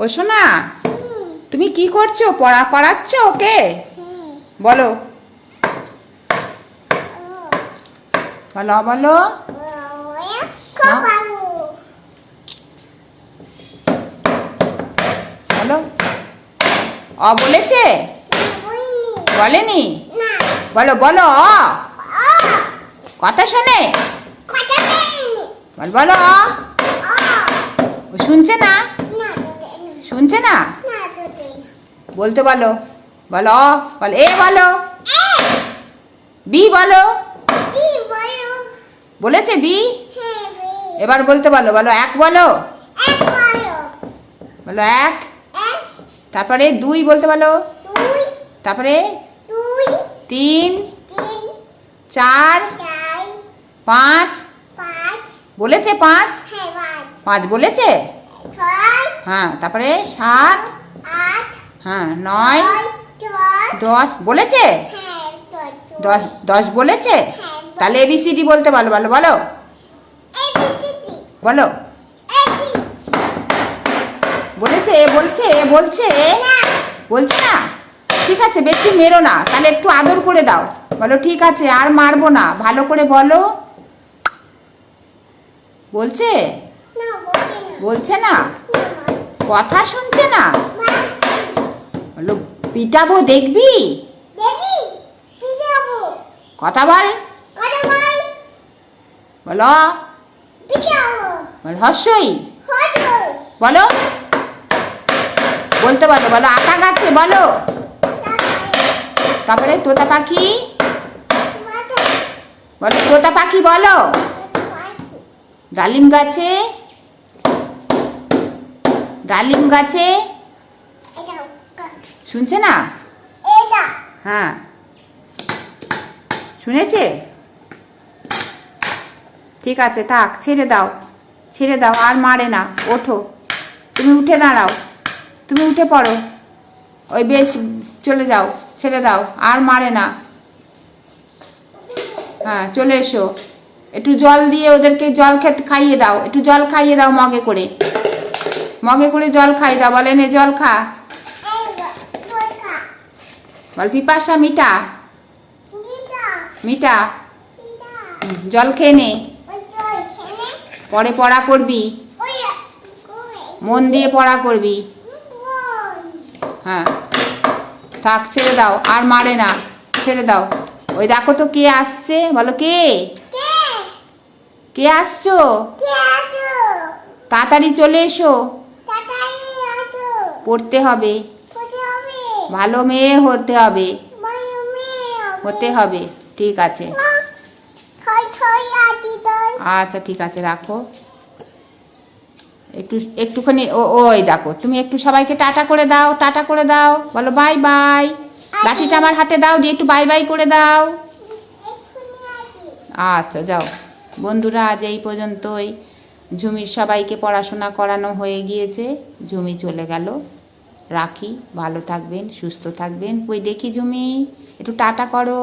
ও সোনা, তুমি কি করছো? পড়া করাচ্ছ ওকে? বলো বলো বলো। বলো। অ বলেছে? বলেনি? বলো বলো। অ কথা শোনে? বল বলো। ও শুনছে না? শুনছে না? বলতে বলো। বলো অ বলো। এ বলো। বি বলো। বলেছে বি? এবার বলতে বলো। বলো এক বলো। বলো এক। তারপরে দুই বলতে বলো। তারপরে তিন, চার, পাঁচ। বলেছে পাঁচ? পাঁচ বলেছে? হ্যাঁ, তারপরে সাত, হ্যাঁ নয়, দশ বলেছে? দশ দশ বলেছে? তাহলে এবিসিডি বলতে বলো। বলো বলো বলো। বলেছে? বলছে? বলছে? বলছে না? ঠিক আছে, বেশি মেরো না, তাহলে একটু আদর করে দাও। বলো ঠিক আছে, আর মারবো না, ভালো করে বলো। বলছে? বলছে না? কথা শুনছে না? বলো পিটাবো, দেখবি? কথা বল। বলো বল হর্ষই বলো। বলতে বলো। বলো আটা গাছে বলো। তারপরে তোতা পাখি বলো। তোতা পাখি বলো। ডালিম গাছে। ডালিম গাছে। শুনছে না? হ্যাঁ শুনেছে? ঠিক আছে, থাক, ছেড়ে দাও, ছেড়ে দাও, আর মারে না। ওঠো, তুমি উঠে দাঁড়াও, তুমি উঠে পড়ো। ওই বেশ, চলে যাও, ছেড়ে দাও, আর মারে না। হ্যাঁ চলে এসো। একটু জল দিয়ে ওদেরকে জল খেতে খাইয়ে দাও। একটু জল খাইয়ে দাও, মগে করে, মগে করে জল খাইয়ে দাও। বলেন এ জল খা। বল পিপাসা মিটা, মিটা। জল খেয়ে নে, পরে পড়া করবি, মন দিয়ে পড়া করবি। হ্যাঁ থাক, ছেড়ে দাও, আর মারে না, ছেড়ে দাও। ওই দেখো তো কে আসছে, বলো কে? কে আসছো? তাড়াতাড়ি চলে এসো, পড়তে হবে, ভালো মেয়ে হতে হবে, হতে হবে। ঠিক আছে, আচ্ছা ঠিক আছে, রাখো। একটুখানি ওই দেখো, তুমি একটু সবাইকে টাটা করে দাও, টাটা করে দাও, বলো বাই বাই। লাঠিটা আমার হাতে দাও, দিয়ে একটু বাই বাই করে দাও। আচ্ছা যাও। বন্ধুরা, আজ এই পর্যন্তই। ঝুমির সবাইকে পড়াশোনা করানো হয়ে গিয়েছে, ঝুমি চলে গেল। রাখি, ভালো থাকবেন, সুস্থ থাকবেন। কই দেখি ঝুমি, একটু টাটা করো।